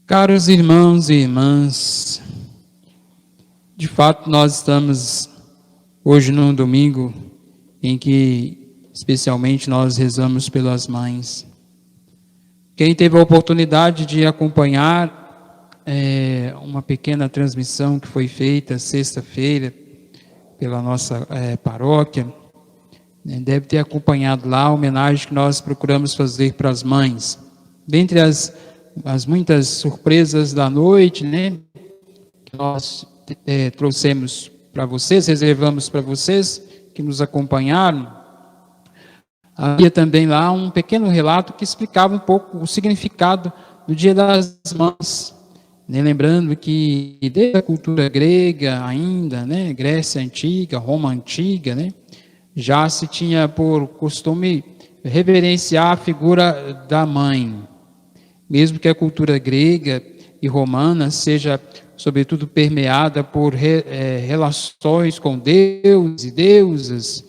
Caros irmãos e irmãs, de fato nós estamos hoje num domingo em que especialmente nós rezamos pelas mães. Quem teve a oportunidade de acompanhar uma pequena transmissão que foi feita sexta-feira pela nossa paróquia, deve ter acompanhado lá a homenagem que nós procuramos fazer para as mães. Dentre as muitas surpresas da noite, que nós trouxemos para vocês, reservamos para vocês que nos acompanharam, havia também lá um pequeno relato que explicava um pouco o significado do Dia das Mães, lembrando que desde a cultura grega ainda, Grécia Antiga, Roma Antiga, já se tinha por costume reverenciar a figura da mãe. Mesmo que a cultura grega e romana seja, sobretudo, permeada por relações com deuses e deusas,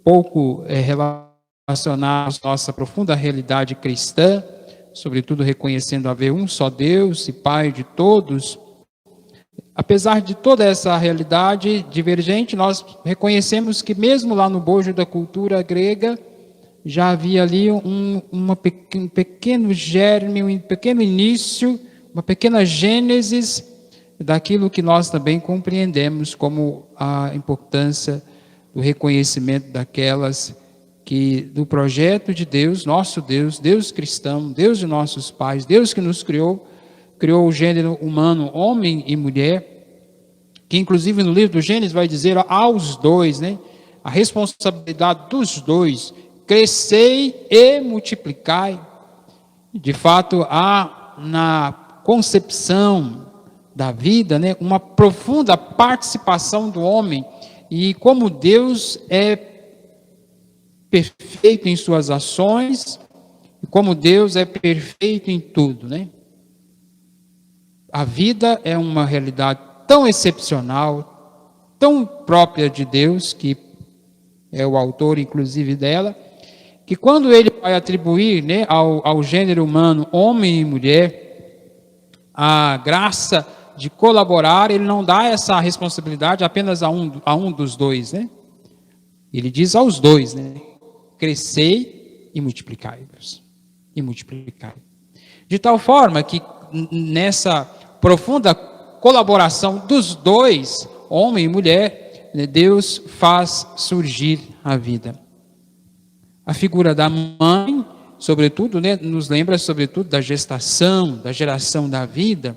pouco relacionadas à nossa profunda realidade cristã, sobretudo reconhecendo haver um só Deus e Pai de todos. Apesar de toda essa realidade divergente, nós reconhecemos que mesmo lá no bojo da cultura grega, já havia ali um pequeno germe, um pequeno início, uma pequena gênesis daquilo que nós também compreendemos como a importância do reconhecimento daquelas que, do projeto de Deus, nosso Deus, Deus cristão, Deus de nossos pais, Deus que nos criou o gênero humano, homem e mulher, que inclusive no livro do Gênesis vai dizer aos dois, a responsabilidade dos dois, crescei e multiplicai. De fato, há na concepção da vida, uma profunda participação do homem, e como Deus é perfeito em suas ações, e como Deus é perfeito em tudo, A vida é uma realidade tão excepcional, tão própria de Deus, que é o autor inclusive dela, que quando ele vai atribuir ao gênero humano, homem e mulher, a graça de colaborar, ele não dá essa responsabilidade apenas a um dos dois, Ele diz aos dois, crescei e multiplicai-vos. E multiplicai. De tal forma que nessa profunda colaboração dos dois, homem e mulher, Deus faz surgir a vida. A figura da mãe, sobretudo, nos lembra, sobretudo, da gestação, da geração da vida.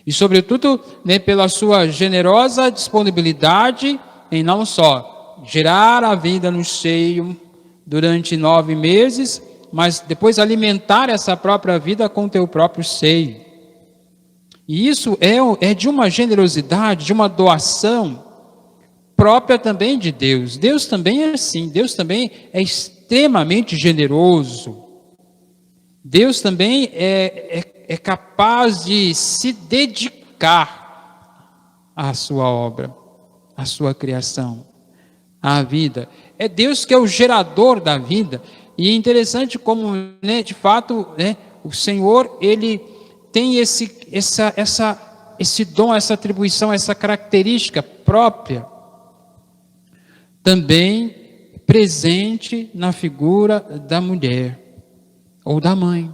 E, sobretudo, pela sua generosa disponibilidade em não só gerar a vida no seio durante 9 meses, mas depois alimentar essa própria vida com teu próprio seio. E isso é de uma generosidade, de uma doação própria também de Deus. Deus também é assim, Deus também é extremamente generoso. Deus também é capaz de se dedicar à sua obra, à sua criação, à vida. É Deus que é o gerador da vida. E é interessante como, de fato, o Senhor, Ele tem esse dom, essa atribuição, essa característica própria, também presente na figura da mulher, ou da mãe.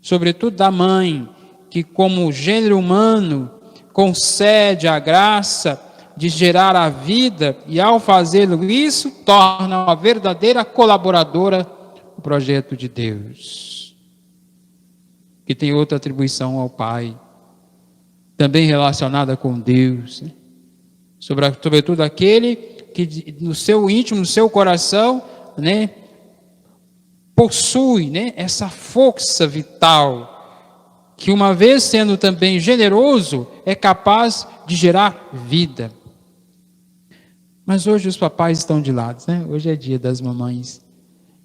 Sobretudo da mãe, que como gênero humano, concede a graça de gerar a vida, e ao fazê-lo isso, torna uma verdadeira colaboradora do projeto de Deus. Que tem outra atribuição ao Pai, também relacionada com Deus, sobretudo aquele que no seu íntimo, no seu coração, possui, essa força vital, que uma vez sendo também generoso, é capaz de gerar vida. Mas hoje os papais estão de lado, Hoje é dia das mamães.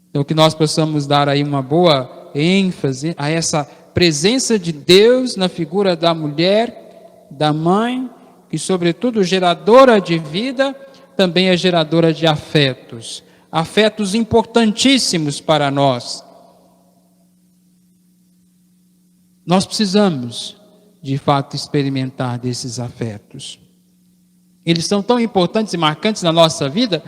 Então que nós possamos dar aí uma boa ênfase a essa presença de Deus na figura da mulher, da mãe, que sobretudo geradora de vida, também é geradora de afetos importantíssimos para nós. Nós precisamos, de fato, experimentar desses afetos. Eles são tão importantes e marcantes na nossa vida,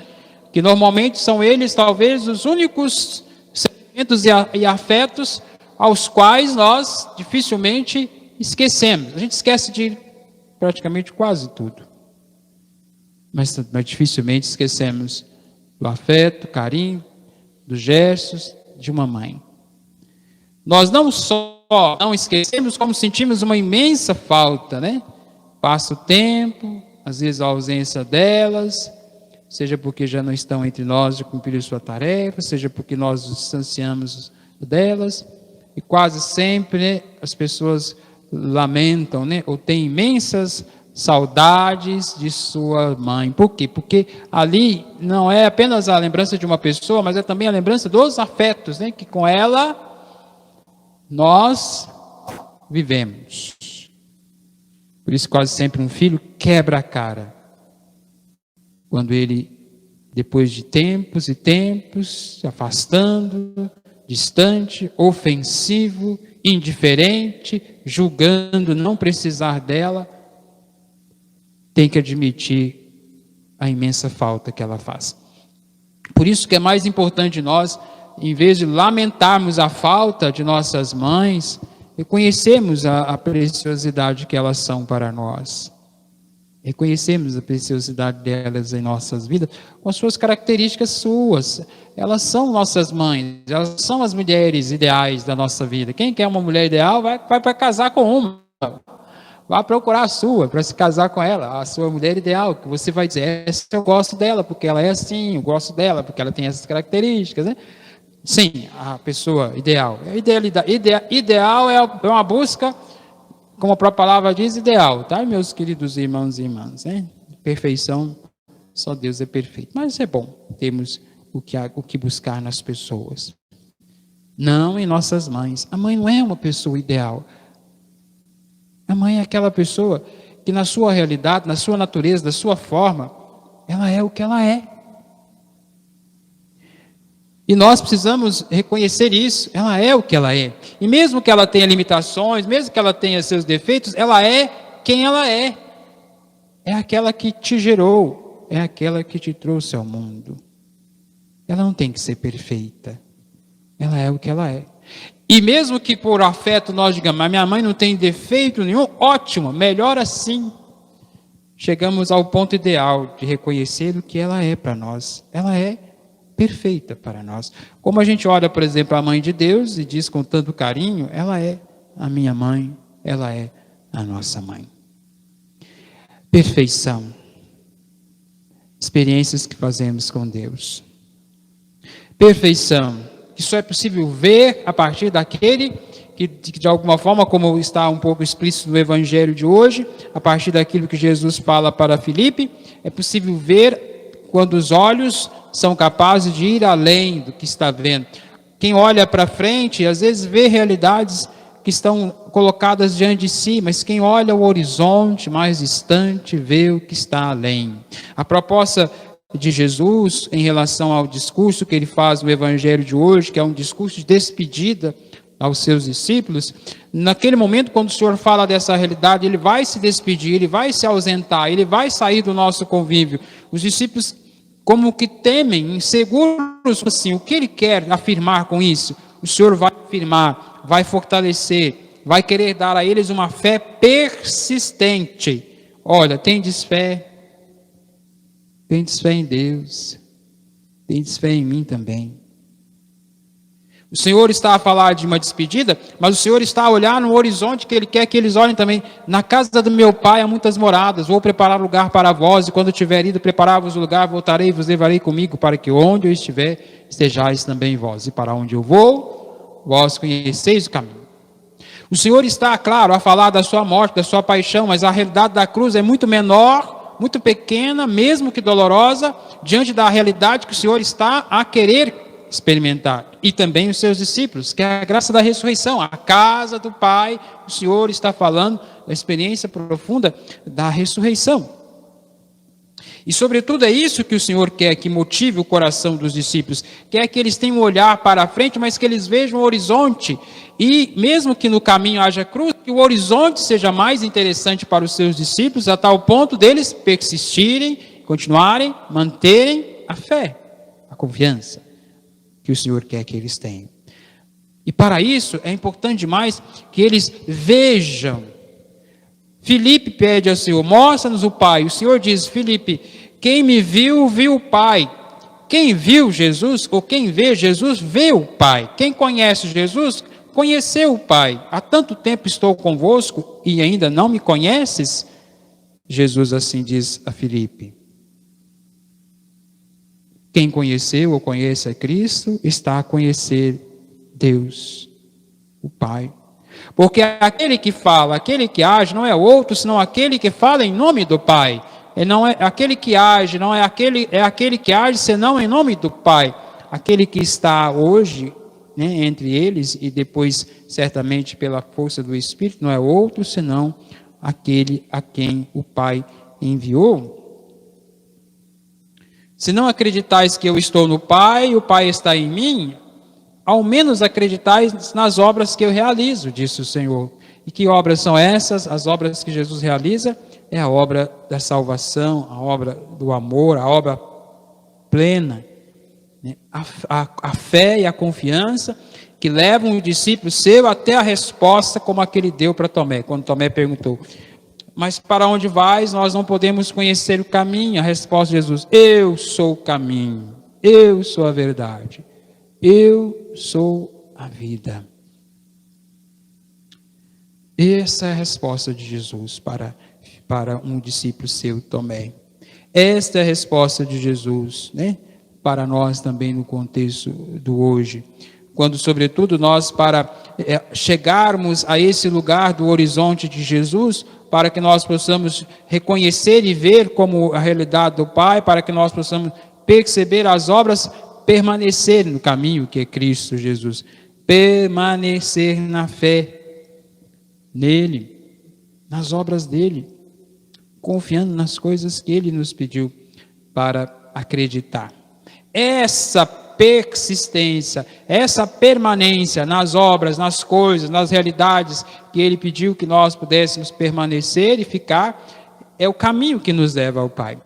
que normalmente são eles, talvez, os únicos sentimentos e afetos aos quais nós dificilmente esquecemos. A gente esquece de praticamente quase tudo. Mas dificilmente esquecemos do afeto, carinho, dos gestos de uma mãe. Nós não só não esquecemos, como sentimos uma imensa falta, né? Passa o tempo, às vezes a ausência delas, seja porque já não estão entre nós de cumprir sua tarefa, seja porque nós nos distanciamos delas, e quase sempre, né, as pessoas lamentam, né, ou têm imensas saudades de sua mãe. Por quê? Porque ali não é apenas a lembrança de uma pessoa, mas é também a lembrança dos afetos, né, que com ela nós vivemos. Por isso quase sempre um filho quebra a cara quando ele, depois de tempos e tempos, se afastando, distante, ofensivo, indiferente, julgando não precisar dela, tem que admitir a imensa falta que ela faz. Por isso que é mais importante nós, em vez de lamentarmos a falta de nossas mães, reconhecemos a preciosidade que elas são para nós. Reconhecemos a preciosidade delas em nossas vidas, com as suas características suas. Elas são nossas mães, elas são as mulheres ideais da nossa vida. Quem quer uma mulher ideal, vai para casar com uma. Vá procurar a sua, para se casar com ela, a sua mulher ideal, que você vai dizer, essa eu gosto dela, porque ela é assim, eu gosto dela, porque ela tem essas características, né? Sim, a pessoa ideal. Ideal é uma busca, como a própria palavra diz, ideal, tá, meus queridos irmãos e irmãs, né? Perfeição, só Deus é perfeito. Mas é bom termos o que buscar nas pessoas. Não em nossas mães. A mãe não é uma pessoa ideal. A mãe é aquela pessoa que na sua realidade, na sua natureza, da sua forma, ela é o que ela é. E nós precisamos reconhecer isso, ela é o que ela é. E mesmo que ela tenha limitações, mesmo que ela tenha seus defeitos, ela é quem ela é. É aquela que te gerou, é aquela que te trouxe ao mundo. Ela não tem que ser perfeita, ela é o que ela é. E mesmo que por afeto nós digamos, mas minha mãe não tem defeito nenhum, ótimo, melhor assim. Chegamos ao ponto ideal de reconhecer o que ela é para nós. Ela é perfeita para nós. Como a gente olha, por exemplo, a mãe de Deus e diz com tanto carinho, ela é a minha mãe, ela é a nossa mãe. Perfeição. Experiências que fazemos com Deus. Perfeição. Isso é possível ver a partir daquele que, de alguma forma, como está um pouco explícito no Evangelho de hoje, a partir daquilo que Jesus fala para Filipe, é possível ver quando os olhos são capazes de ir além do que está vendo. Quem olha para frente, às vezes vê realidades que estão colocadas diante de si, mas quem olha o horizonte mais distante, vê o que está além. A proposta de Jesus em relação ao discurso que ele faz no Evangelho de hoje, que é um discurso de despedida aos seus discípulos, naquele momento quando o Senhor fala dessa realidade, ele vai se despedir, ele vai se ausentar, ele vai sair do nosso convívio. Os discípulos como que temem, inseguros, assim, o que ele quer afirmar com isso? O Senhor vai afirmar, vai fortalecer, vai querer dar a eles uma fé persistente. Olha, tendes fé em Deus, tendes fé em mim também. O Senhor está a falar de uma despedida, mas o Senhor está a olhar no horizonte que Ele quer que eles olhem também. Na casa do meu Pai há muitas moradas, vou preparar lugar para vós, e quando tiver ido preparar-vos o lugar, voltarei e vos levarei comigo, para que onde eu estiver, estejais também vós. E para onde eu vou, vós conheceis o caminho. O Senhor está, claro, a falar da sua morte, da sua paixão, mas a realidade da cruz é muito menor, muito pequena, mesmo que dolorosa, diante da realidade que o Senhor está a querer experimentar. E também os seus discípulos, que é a graça da ressurreição, a casa do Pai, o Senhor está falando da experiência profunda da ressurreição. E, sobretudo, é isso que o Senhor quer que motive o coração dos discípulos. Quer que eles tenham um olhar para a frente, mas que eles vejam o horizonte. E, mesmo que no caminho haja cruz, que o horizonte seja mais interessante para os seus discípulos, a tal ponto deles persistirem, continuarem, manterem a fé, a confiança que o Senhor quer que eles tenham. E, para isso, é importante demais que eles vejam. Filipe pede ao Senhor, mostra-nos o Pai. O Senhor diz, Filipe, quem me viu, viu o Pai. Quem viu Jesus, ou quem vê Jesus, vê o Pai. Quem conhece Jesus, conheceu o Pai. Há tanto tempo estou convosco e ainda não me conheces? Jesus assim diz a Filipe. Quem conheceu ou conhece a Cristo, está a conhecer Deus, o Pai. Porque aquele que fala, aquele que age, não é outro, senão aquele que fala em nome do Pai. Ele não é aquele que age, não é aquele que age, senão em nome do Pai. Aquele que está hoje, né, entre eles, e depois, certamente, pela força do Espírito, não é outro, senão aquele a quem o Pai enviou. Se não acreditais que eu estou no Pai, o Pai está em mim, ao menos acreditais nas obras que eu realizo, disse o Senhor. E que obras são essas? As obras que Jesus realiza é a obra da salvação, a obra do amor, a obra plena, né? A fé e a confiança que levam o discípulo seu até a resposta como a que ele deu para Tomé, quando Tomé perguntou, mas para onde vais? Nós não podemos conhecer o caminho. A resposta de Jesus, eu sou o caminho, eu sou a verdade. Eu sou a vida. Essa é a resposta de Jesus para um discípulo seu, Tomé. Esta é a resposta de Jesus, né? Para nós também no contexto do hoje. Quando, sobretudo, nós para chegarmos a esse lugar do horizonte de Jesus, para que nós possamos reconhecer e ver como a realidade do Pai, para que nós possamos perceber as obras, permanecer no caminho que é Cristo Jesus, permanecer na fé nele, nas obras dele, confiando nas coisas que ele nos pediu para acreditar. Essa persistência, essa permanência nas obras, nas coisas, nas realidades que ele pediu que nós pudéssemos permanecer e ficar, é o caminho que nos leva ao Pai,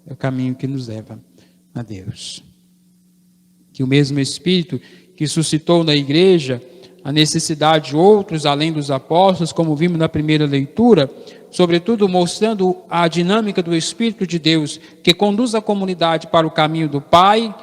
é o caminho que nos leva a Deus. Que o mesmo Espírito que suscitou na igreja a necessidade de outros, além dos apóstolos, como vimos na primeira leitura, sobretudo mostrando a dinâmica do Espírito de Deus, que conduz a comunidade para o caminho do Pai,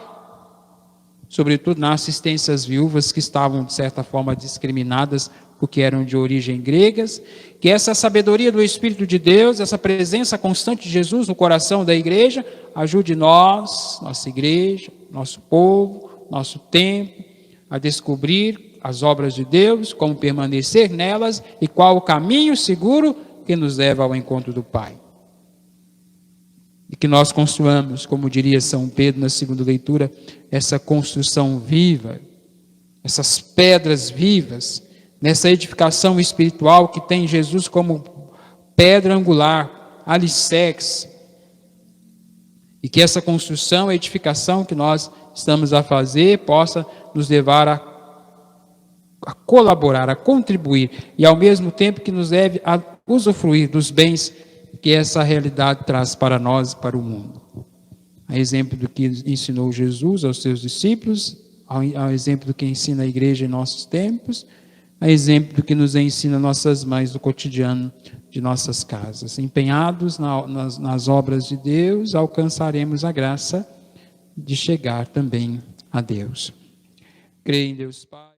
sobretudo na assistência às viúvas que estavam, de certa forma, discriminadas, porque eram de origem gregas, que essa sabedoria do Espírito de Deus, essa presença constante de Jesus no coração da igreja, ajude nós, nossa igreja, nosso povo, nosso tempo, a descobrir as obras de Deus, como permanecer nelas e qual o caminho seguro que nos leva ao encontro do Pai. E que nós construamos, como diria São Pedro na segunda leitura, essa construção viva, essas pedras vivas, nessa edificação espiritual que tem Jesus como pedra angular, alicerce, e que essa construção, edificação que nós estamos a fazer, possa nos levar a colaborar, a contribuir, e ao mesmo tempo que nos leve a usufruir dos bens que essa realidade traz para nós e para o mundo. A exemplo do que ensinou Jesus aos seus discípulos, ao exemplo do que ensina a igreja em nossos tempos, a exemplo do que nos ensina nossas mães do cotidiano de nossas casas. Empenhados nas obras de Deus, alcançaremos a graça de chegar também a Deus. Creio em Deus Pai.